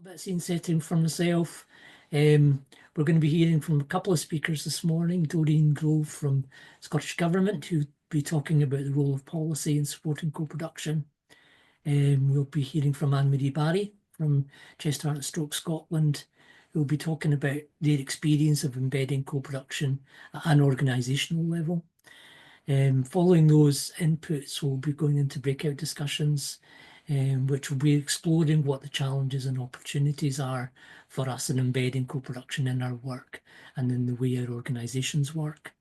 bit of scene setting for myself. We're going to be hearing from a couple of speakers this morning. Doreen Grove from Scottish Government, who'll be talking about the role of policy in supporting co-production. We'll be hearing from Anne-Marie Barry from Chester Heart and Stroke Scotland, who'll be talking about their experience of embedding co-production at an organisational level. Following those inputs, we'll be going into breakout discussions, which will be exploring what the challenges and opportunities are for us in embedding co-production in our work and in the way our organisations work.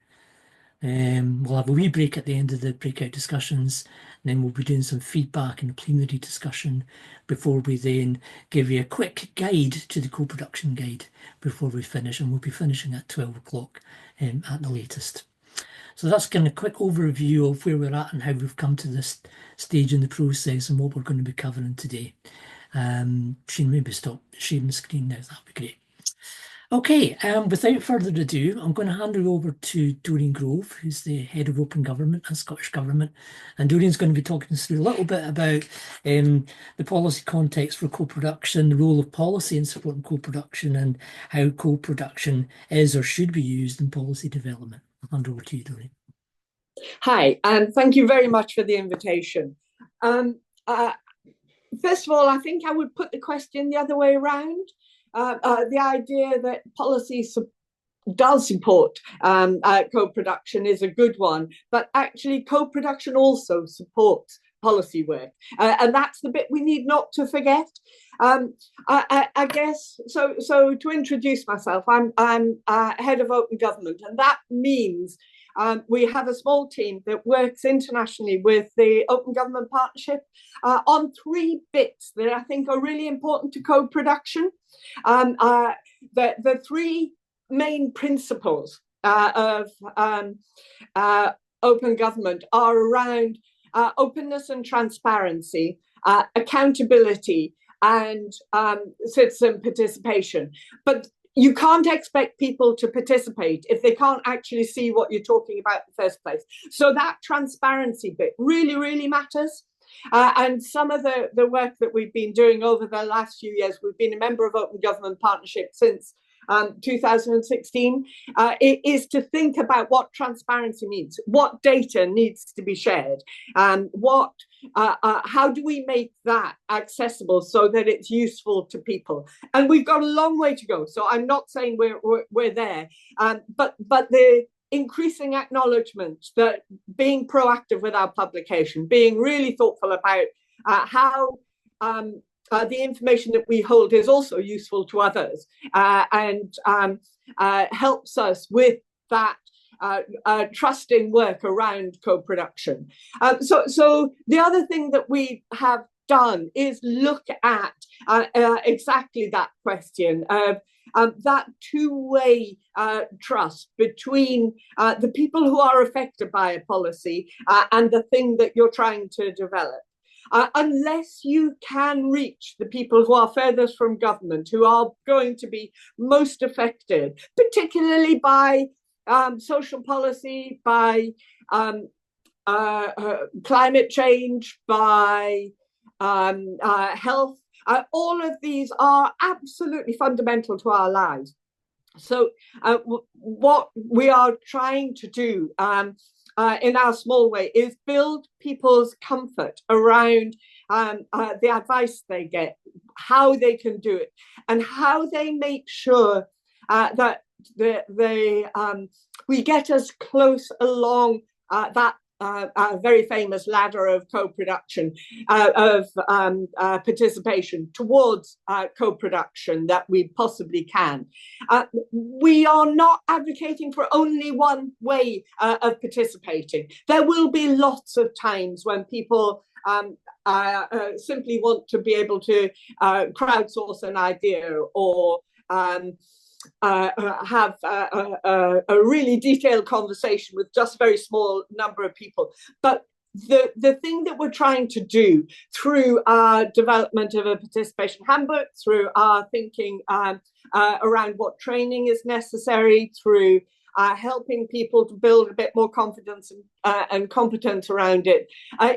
We'll have a wee break at the end of the breakout discussions, and then we'll be doing some feedback and plenary discussion before we then give you a quick guide to the co-production guide before we finish, and we'll be finishing at 12 o'clock at the latest. So that's kind of a quick overview of where we're at and how we've come to this stage in the process and what we're going to be covering today. Shane, maybe stop sharing the screen now, that'd be great. Okay, without further ado, I'm going to hand it over to Doreen Grove, who's the Head of Open Government and Scottish Government. And Doreen's going to be talking us through a little bit about the policy context for co-production, the role of policy in supporting co-production, and how co-production is or should be used in policy development. I'll hand over to you, Doreen. Hi, and thank you very much for the invitation. First of all, I think I would put the question the other way around. The idea that policy does support co-production is a good one, but actually co-production also supports policy work, and that's the bit we need not to forget. I guess so. To introduce myself, I'm Head of Open Government, and that means we have a small team that works internationally with the Open Government Partnership on three bits that I think are really important to co-production. The three main principles of open government are around openness and transparency, accountability, and citizen participation. But you can't expect people to participate if they can't actually see what you're talking about in the first place. So that transparency bit really, really matters. And some of the work that we've been doing over the last few years, we've been a member of Open Government Partnership since 2016, is to think about what transparency means, what data needs to be shared, and how do we make that accessible so that it's useful to people. And we've got a long way to go, so I'm not saying we're there, but the increasing acknowledgement that being proactive with our publication, being really thoughtful about how the information that we hold is also useful to others, and helps us with that trusting work around co-production. So the other thing that we have done is look at exactly that question of that two-way trust between the people who are affected by a policy and the thing that you're trying to develop. Unless you can reach the people who are furthest from government, who are going to be most affected, particularly by social policy, by climate change, by health, all of these are absolutely fundamental to our lives. So what we are trying to do in our small way is build people's comfort around the advice they get, how they can do it, and how they make sure that we get as close along that very famous ladder of co-production, of participation towards co-production that we possibly can. We are not advocating for only one way of participating. There will be lots of times when people simply want to be able to crowdsource an idea or have a really detailed conversation with just a very small number of people. But the thing that we're trying to do through our development of a participation handbook, through our thinking around what training is necessary, through helping people to build a bit more confidence and competence around it,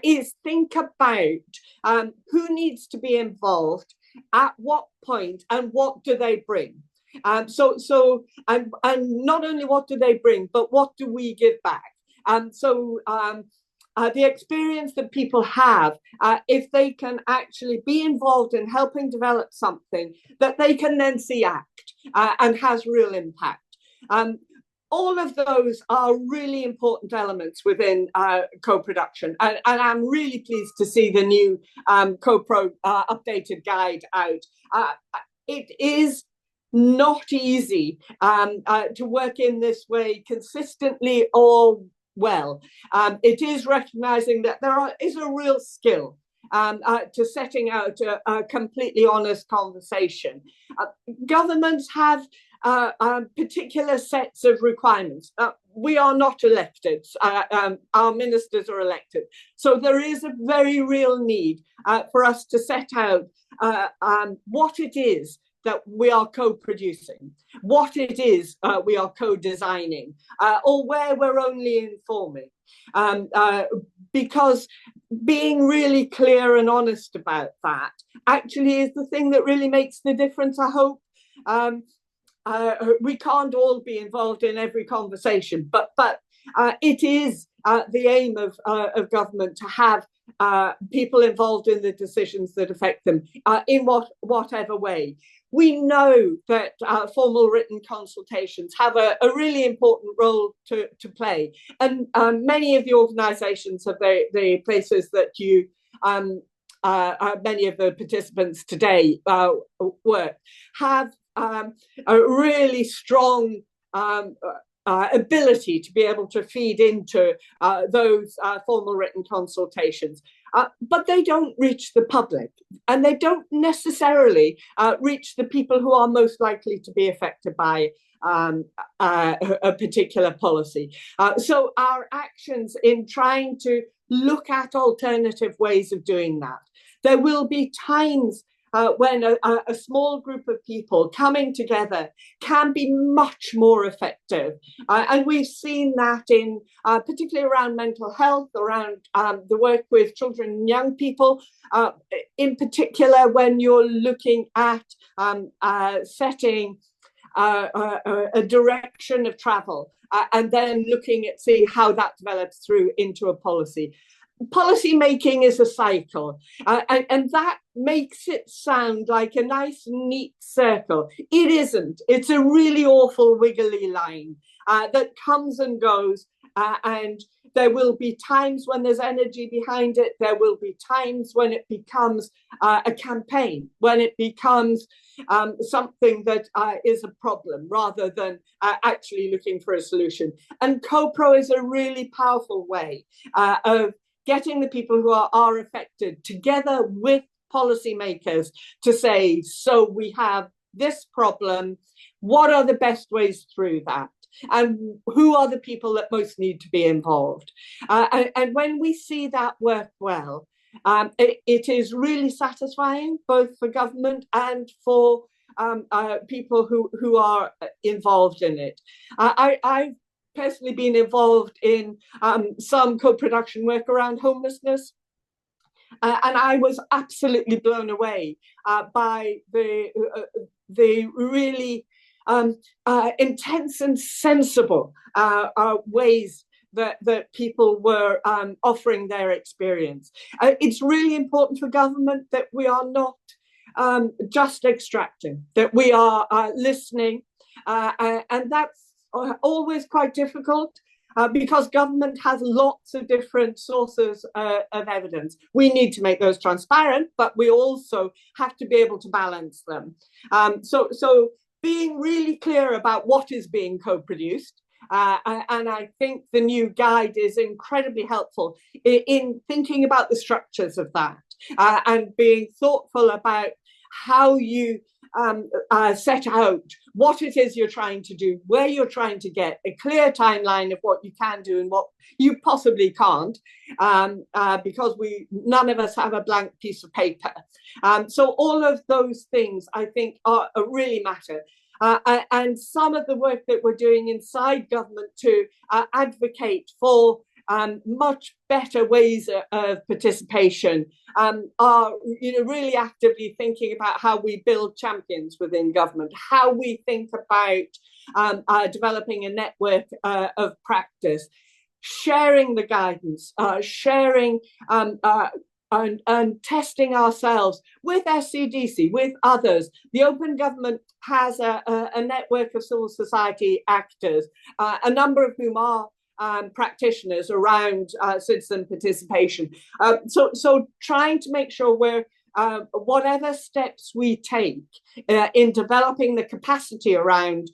is think about who needs to be involved, at what point, and what do they bring? And not only what do they bring, but what do we give back? The experience that people have, if they can actually be involved in helping develop something that they can then see act and has real impact. All of those are really important elements within co-production. And I'm really pleased to see the new CoPro updated guide out. It is not easy to work in this way consistently or well. It is recognizing that is a real skill to setting out a completely honest conversation. Governments have particular sets of requirements. We are not elected. Our ministers are elected. So there is a very real need for us to set out what it is that we are co-producing, what it is we are co-designing, or where we're only informing. Because being really clear and honest about that actually is the thing that really makes the difference, I hope. We can't all be involved in every conversation, but it is the aim of government to have people involved in the decisions that affect them in whatever way. We know that formal written consultations have a really important role to play, and many of the organisations of the places that you many of the participants today work have a really strong ability to be able to feed into those formal written consultations. But they don't reach the public, and they don't necessarily reach the people who are most likely to be affected by a particular policy. So our actions in trying to look at alternative ways of doing that, there will be times when a small group of people coming together can be much more effective. And we've seen that in particularly around mental health, around the work with children and young people, in particular when you're looking at setting a direction of travel and then looking at seeing how that develops through into a policy. Policy making is a cycle, and that makes it sound like a nice, neat circle. It isn't. It's a really awful, wiggly line that comes and goes, and there will be times when there's energy behind it. There will be times when it becomes a campaign, when it becomes something that is a problem rather than actually looking for a solution. And CoPro is a really powerful way of getting the people who are affected together with policymakers to say, so we have this problem, what are the best ways through that? And who are the people that most need to be involved? And when we see that work well, it is really satisfying, both for government and for people who are involved in it. I've personally been involved in some co-production work around homelessness, and I was absolutely blown away by the really intense and sensible ways that people were offering their experience. It's really important for government that we are not just extracting, that we are listening, and that's always quite difficult because government has lots of different sources of evidence. We need to make those transparent, but we also have to be able to balance them. So being really clear about what is being co-produced, and I think the new guide is incredibly helpful in thinking about the structures of that and being thoughtful about how you set out what it is you're trying to do, where you're trying to get, a clear timeline of what you can do and what you possibly can't, because none of us have a blank piece of paper. So all of those things, I think, really matter. And some of the work that we're doing inside government to advocate for much better ways of participation, are really actively thinking about how we build champions within government, how we think about developing a network of practice, sharing the guidance, sharing and testing ourselves with SCDC, with others. The Open Government has a network of civil society actors, a number of whom are practitioners around citizen participation. So trying to make sure we're whatever steps we take in developing the capacity around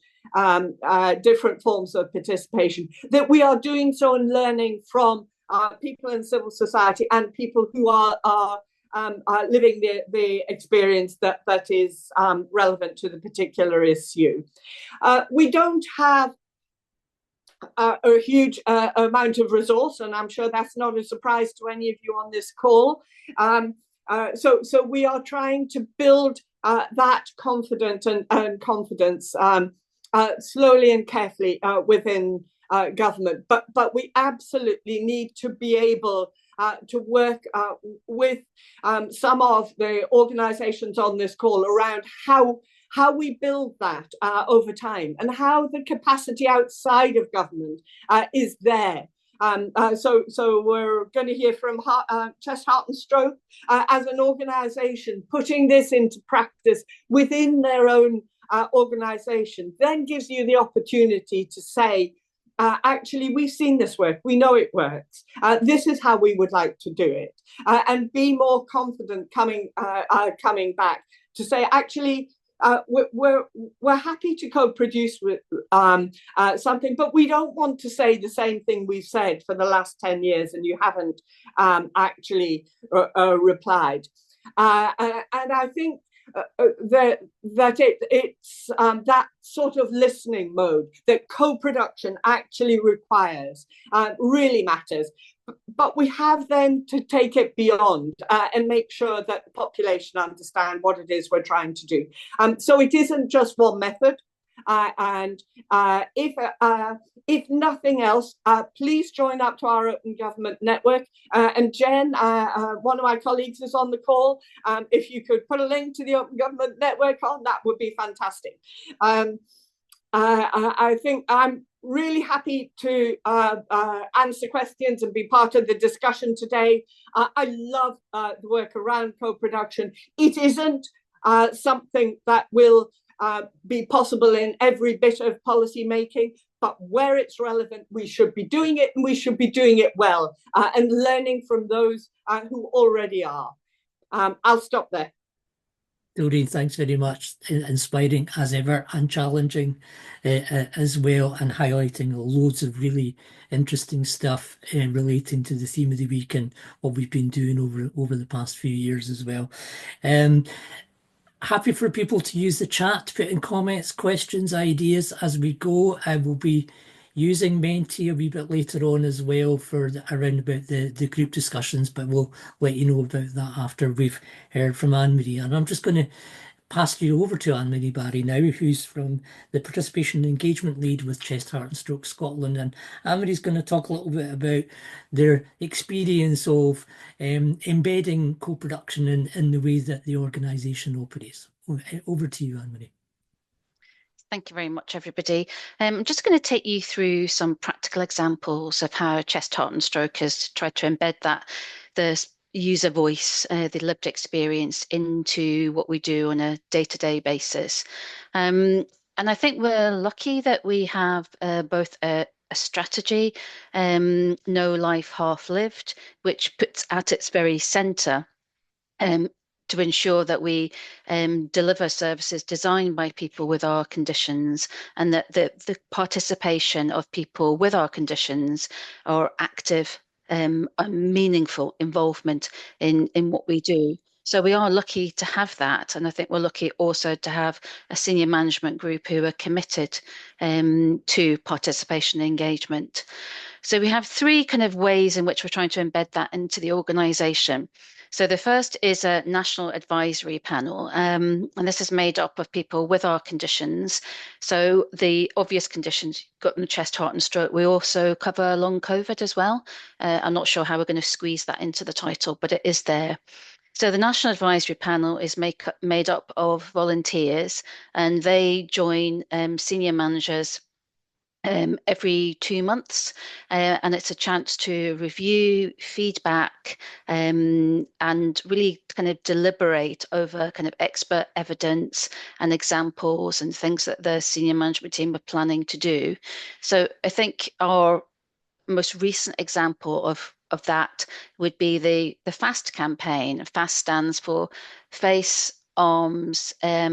different forms of participation, that we are doing so and learning from people in civil society and people who are living the experience that is relevant to the particular issue. We don't have a huge amount of resource, and I'm sure that's not a surprise to any of you on this call. So we are trying to build that confidence and confidence slowly and carefully within government. But we absolutely need to be able to work with some of the organizations on this call around how we build that over time, and how the capacity outside of government is there. So we're going to hear from Chest, Heart and Stroke as an organisation putting this into practice within their own organisation, then gives you the opportunity to say, actually, we've seen this work, we know it works, this is how we would like to do it, and be more confident coming back to say, actually, we're happy to co-produce with something, but we don't want to say the same thing we've said for the last 10 years and you haven't actually replied. And I think that it's that sort of listening mode that co-production actually requires really matters. But we have then to take it beyond and make sure that the population understand what it is we're trying to do. So it isn't just one method. And if nothing else, please join up to our Open Government Network. And Jen, one of my colleagues, is on the call. If you could put a link to the Open Government Network on, that would be fantastic. I think I'm really happy to answer questions and be part of the discussion today. I love the work around co-production. It isn't something that will be possible in every bit of policy making, but where it's relevant, we should be doing it, and we should be doing it well, and learning from those who already are. I'll stop there. Doreen, thanks very much. Inspiring as ever, and challenging as well, and highlighting loads of really interesting stuff relating to the theme of the week and what we've been doing over the past few years as well. Happy for people to use the chat to put in comments, questions, ideas as we go. I will be using Menti a wee bit later on as well for around about the group discussions, but we'll let you know about that after we've heard from Anne-Marie. And I'm just going to pass you over to Anne-Marie Barry now, who's from the Participation and Engagement Lead with Chest, Heart and Stroke Scotland. And Anne-Marie's going to talk a little bit about their experience of embedding co-production in the way that the organisation operates. Over to you, Anne-Marie. Thank you very much, everybody. I'm just going to take you through some practical examples of how Chest, Heart and Stroke has tried to embed the user voice, the lived experience into what we do on a day-to-day basis. And I think we're lucky that we have both a strategy, No Life Half Lived, which puts at its very centre to ensure that we deliver services designed by people with our conditions, and that the participation of people with our conditions are active and meaningful involvement in what we do. So we are lucky to have that, and I think we're lucky also to have a senior management group who are committed to participation and engagement. So we have three kind of ways in which we're trying to embed that into the organisation. So the first is a national advisory panel, and this is made up of people with our conditions. So the obvious conditions, you've got the chest, heart and stroke. We also cover long COVID as well. I'm not sure how we're going to squeeze that into the title, but it is there. So the National Advisory Panel is made up of volunteers, and they join senior managers every 2 months, and it's a chance to review feedback and really kind of deliberate over kind of expert evidence and examples and things that the senior management team are planning to do. So I think our most recent example of that would be the FAST campaign. FAST stands for face, arms, now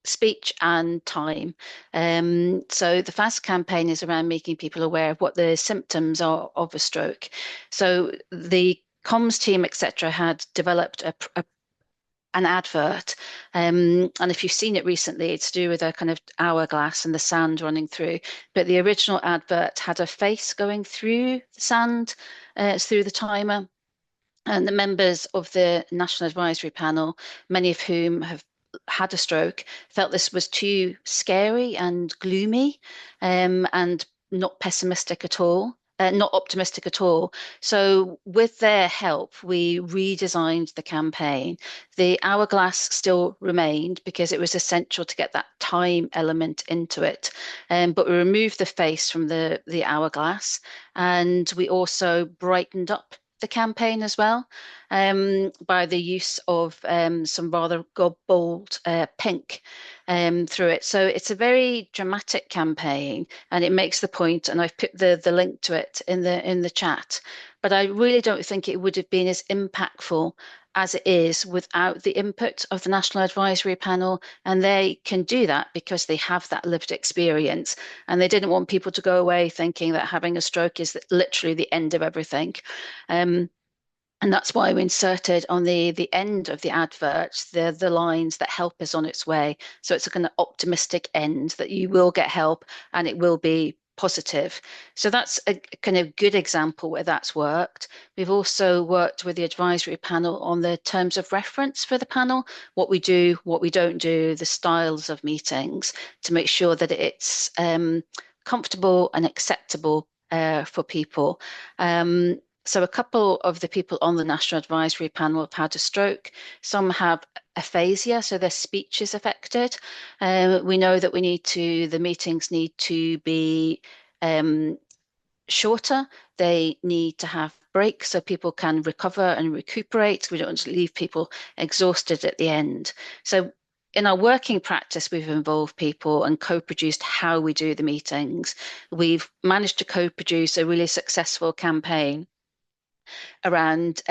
speech and time. So the FAST campaign is around making people aware of what the symptoms are of a stroke. So the comms team, etc., had developed an advert, and if you've seen it recently, it's to do with a kind of hourglass and the sand running through. But the original advert had a face going through the sand, through the timer. And the members of the National Advisory Panel, many of whom have had a stroke, felt this was too scary and gloomy, and not pessimistic at all. Not optimistic at all. So, with their help, we redesigned the campaign. The hourglass still remained because it was essential to get that time element into it. But we removed the face from the hourglass, and we also brightened up the campaign as well, by the use of some rather bold pink through it. So it's a very dramatic campaign, and it makes the point, and I've put the link to it in the chat. But I really don't think it would have been as impactful as it is without the input of the National Advisory Panel, and they can do that because they have that lived experience, and they didn't want people to go away thinking that having a stroke is literally the end of everything. And that's why we inserted on the end of the advert the lines that help is on its way. So it's a kind of optimistic end that you will get help and it will be positive. So that's a kind of good example where that's worked. We've also worked with the advisory panel on the terms of reference for the panel, what we do, what we don't do, the styles of meetings, to make sure that it's comfortable and acceptable for people. So a couple of the people on the National Advisory Panel have had a stroke. Some have aphasia, so their speech is affected. We know that the meetings need to be shorter. They need to have breaks so people can recover and recuperate. We don't want to leave people exhausted at the end. So in our working practice, we've involved people and co-produced how we do the meetings. We've managed to co-produce a really successful campaign around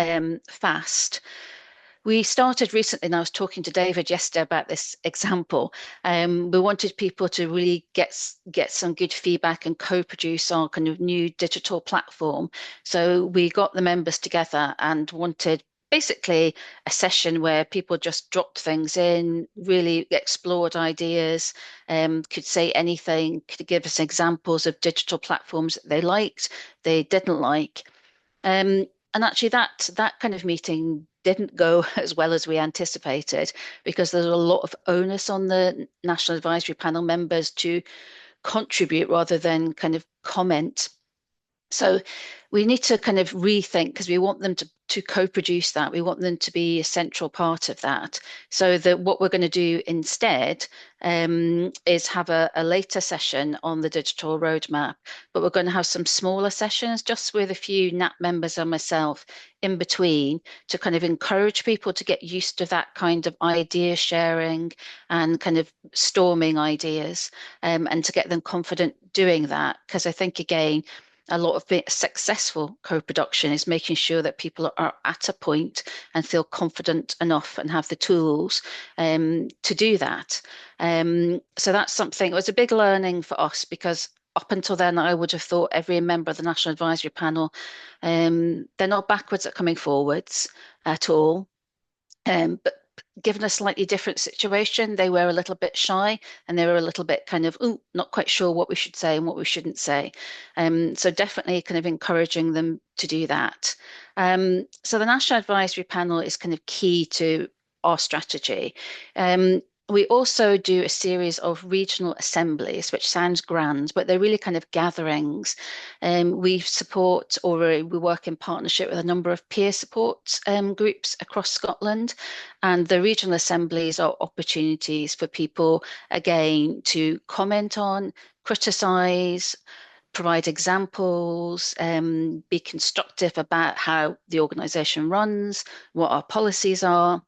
FAST. We started recently, and I was talking to David yesterday about this example. We wanted people to really get some good feedback and co-produce our kind of new digital platform. So we got the members together and wanted basically a session where people just dropped things in, really explored ideas, could say anything, could give us examples of digital platforms that they liked, they didn't like. And actually that kind of meeting didn't go as well as we anticipated, because there's a lot of onus on the National Advisory Panel members to contribute rather than kind of comment. So we need to kind of rethink, because we want them to co-produce that. We want them to be a central part of that. So that what we're going to do instead is have a later session on the digital roadmap, but we're going to have some smaller sessions just with a few NAP members and myself in between, to kind of encourage people to get used to that kind of idea sharing and kind of storming ideas, and to get them confident doing that. Because I think, again, a lot of successful co-production is making sure that people are at a point and feel confident enough and have the tools to do that. So that's something, it was a big learning for us, because up until then, I would have thought every member of the National Advisory Panel, they're not backwards at coming forwards at all. But given a slightly different situation, they were a little bit shy and they were a little bit kind of, oh, not quite sure what we should say and what we shouldn't say. So definitely kind of encouraging them to do that. So the National Advisory Panel is kind of key to our strategy. We also do a series of regional assemblies, which sounds grand, but they're really kind of gatherings. We support, or we work in partnership with a number of peer support groups across Scotland. And the regional assemblies are opportunities for people, again, to comment on, criticise, provide examples, be constructive about how the organisation runs, what our policies are.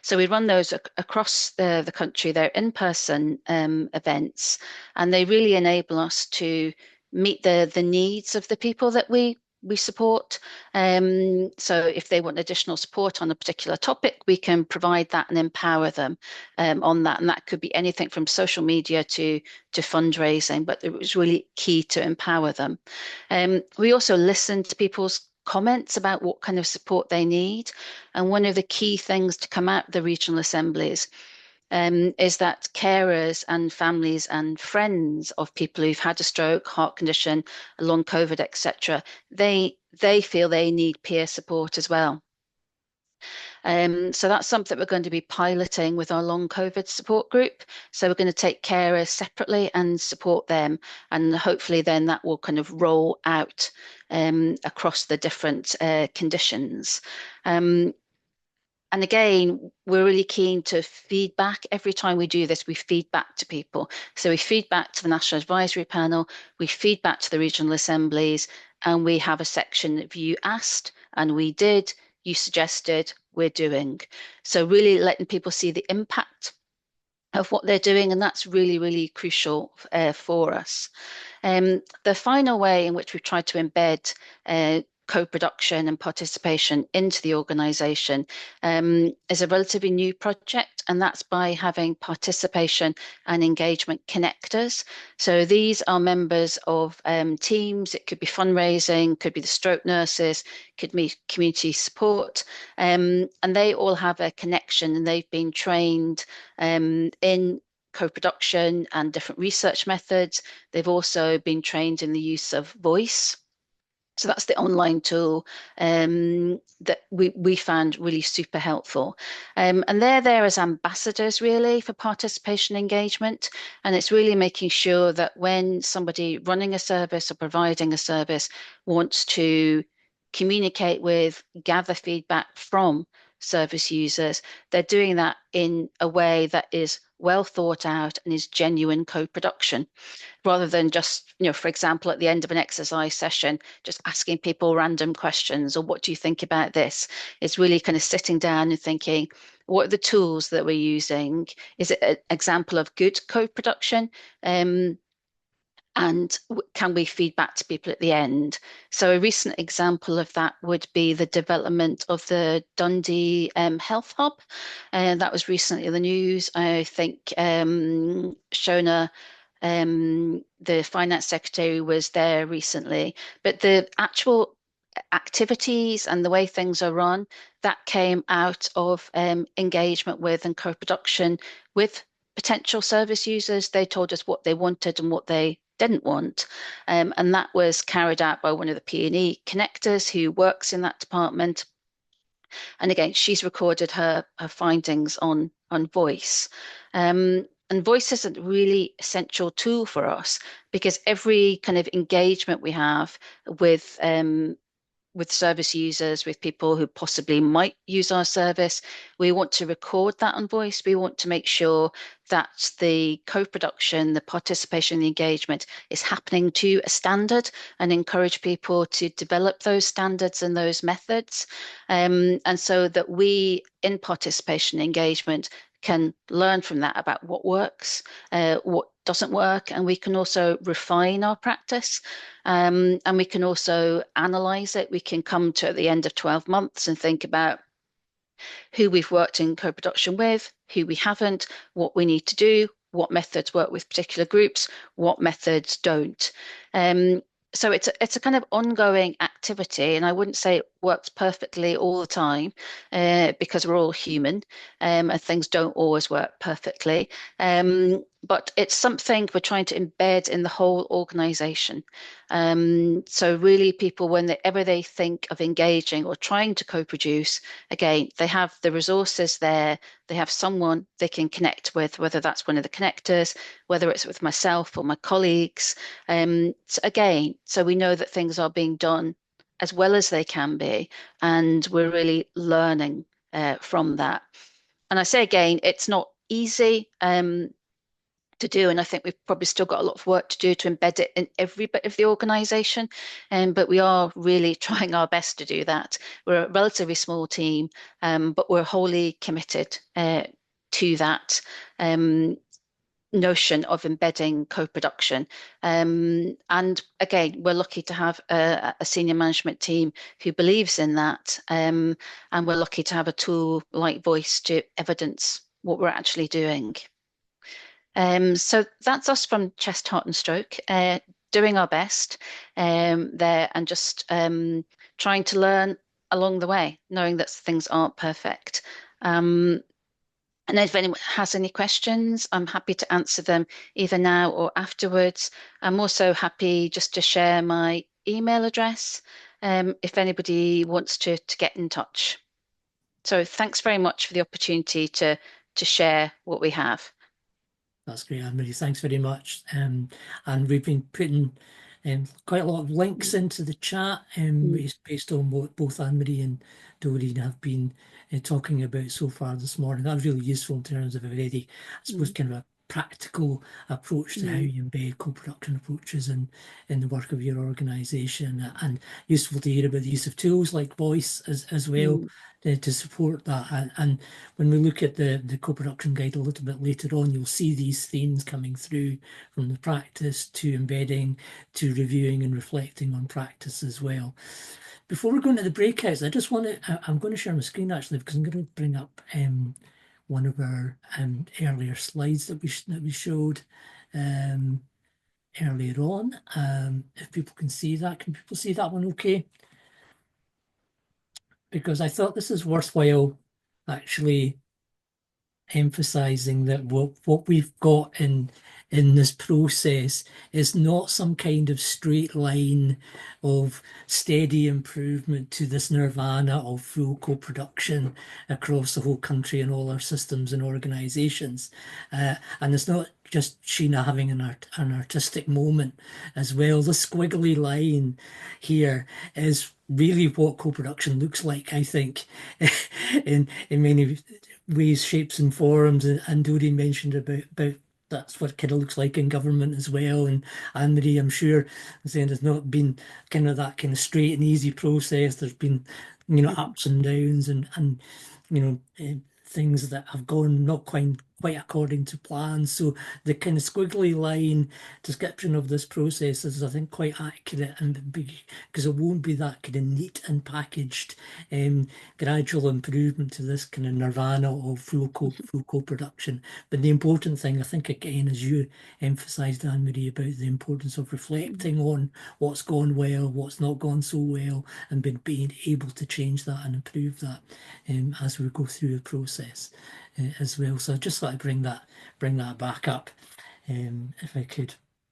So we run those across the country. They're in-person events, and they really enable us to meet the needs of the people that we support. So if they want additional support on a particular topic, we can provide that and empower them on that. And that could be anything from social media to fundraising, but it was really key to empower them. We also listen to people's comments about what kind of support they need. And one of the key things to come out of the regional assemblies is that carers and families and friends of people who've had a stroke, heart condition, long COVID, etc., they feel they need peer support as well. So that's something we're going to be piloting with our long COVID support group. So we're going to take carers separately and support them. And hopefully then that will kind of roll out across the different conditions. And again, we're really keen to feedback. Every time we do this, we feed back to people. So we feed back to the National Advisory Panel, we feed back to the regional assemblies, and we have a section of you asked, and we did, you suggested, we're doing. So really letting people see the impact of what they're doing, and that's really, really crucial for us. The final way in which we've tried to embed co-production and participation into the organisation is a relatively new project, and that's by having participation and engagement connectors. So these are members of teams. It could be fundraising, could be the stroke nurses, could be community support, and they all have a connection, and they've been trained in co-production and different research methods. They've also been trained in the use of voice. So that's the online tool that we found really super helpful. And they're there as ambassadors really for participation engagement. And it's really making sure that when somebody running a service or providing a service wants to communicate with, gather feedback from service users, they're doing that in a way that is well thought out and is genuine co-production, rather than just, for example, at the end of an exercise session, just asking people random questions or what do you think about this? It's really kind of sitting down and thinking, what are the tools that we're using? Is it an example of good co-production? And can we feed back to people at the end? So a recent example of that would be the development of the Dundee Health Hub. And that was recently in the news. I think Shona, the finance secretary, was there recently. But the actual activities and the way things are run, that came out of engagement with and co-production with potential service users. They told us what they wanted and what they didn't want. And that was carried out by one of the P&E connectors who works in that department. And again, she's recorded her findings on voice. And voice is a really essential tool for us because every kind of engagement we have with service users, with people who possibly might use our service, we want to record that on voice. We want to make sure that the co-production, the participation, the engagement is happening to a standard and encourage people to develop those standards and those methods. And so that we, in participation engagement, can learn from that about what works, what doesn't work, and we can also refine our practice. And we can also analyze it. We can come to at the end of 12 months and think about who we've worked in co-production with, who we haven't, what we need to do, what methods work with particular groups, what methods don't. so it's a kind of ongoing activity, and I wouldn't say it works perfectly all the time, because we're all human, and things don't always work perfectly. But it's something we're trying to embed in the whole organization. So really, people, whenever they think of engaging or trying to co-produce, again, they have the resources there. They have someone they can connect with, whether that's one of the connectors, whether it's with myself or my colleagues. So again, so we know that things are being done as well as they can be, and we're really learning from that. And I say again, it's not easy to do, and I think we've probably still got a lot of work to do to embed it in every bit of the organisation. But we are really trying our best to do that. We're a relatively small team, but we're wholly committed to that. Notion of embedding co-production. And again, we're lucky to have a senior management team who believes in that. And we're lucky to have a tool like Voice to evidence what we're actually doing. So that's us from Chest, Heart and Stroke, doing our best there, and just trying to learn along the way, knowing that things aren't perfect. And if anyone has any questions, I'm happy to answer them either now or afterwards. I'm also happy just to share my email address if anybody wants to get in touch. So thanks very much for the opportunity to share what we have. That's great, Anne-Marie. Thanks very much. And we've been putting quite a lot of links into the chat based on what both Anne-Marie and Doreen have been talking about so far this morning. That's really useful in terms of a very, I suppose, kind of a practical approach to how you embed co-production approaches in the work of your organisation, and useful to hear about the use of tools like Voice as well to support that. And when we look at the co-production guide a little bit later on, you'll see these themes coming through, from the practice to embedding to reviewing and reflecting on practice as well. Before we go into the breakouts, I just want to, I'm going to share my screen actually, because I'm going to bring up one of our earlier slides that we showed earlier on. If people can see that, can people see that one okay? Because I thought this is worthwhile actually emphasizing that what we've got in this process is not some kind of straight line of steady improvement to this nirvana of full co-production across the whole country and all our systems and organizations. And it's not just Sheena having an artistic moment as well. The squiggly line here is really what co-production looks like, I think, in many ways, shapes and forms. And Doreen mentioned about that's what it kind of looks like in government as well. And Anne-Marie, I'm sure, saying there's not been kind of that kind of straight and easy process. There's been, ups and downs and things that have gone not quite according to plan. So the kind of squiggly line description of this process is, I think, quite accurate, and because it won't be that kind of neat and packaged gradual improvement to this kind of nirvana of full co-production. But the important thing, I think, again, as you emphasised, Anne-Marie, about the importance of reflecting on what's gone well, what's not gone so well, and being able to change that and improve that as we go through the process as well. So I just thought I'd bring that back up, if I could.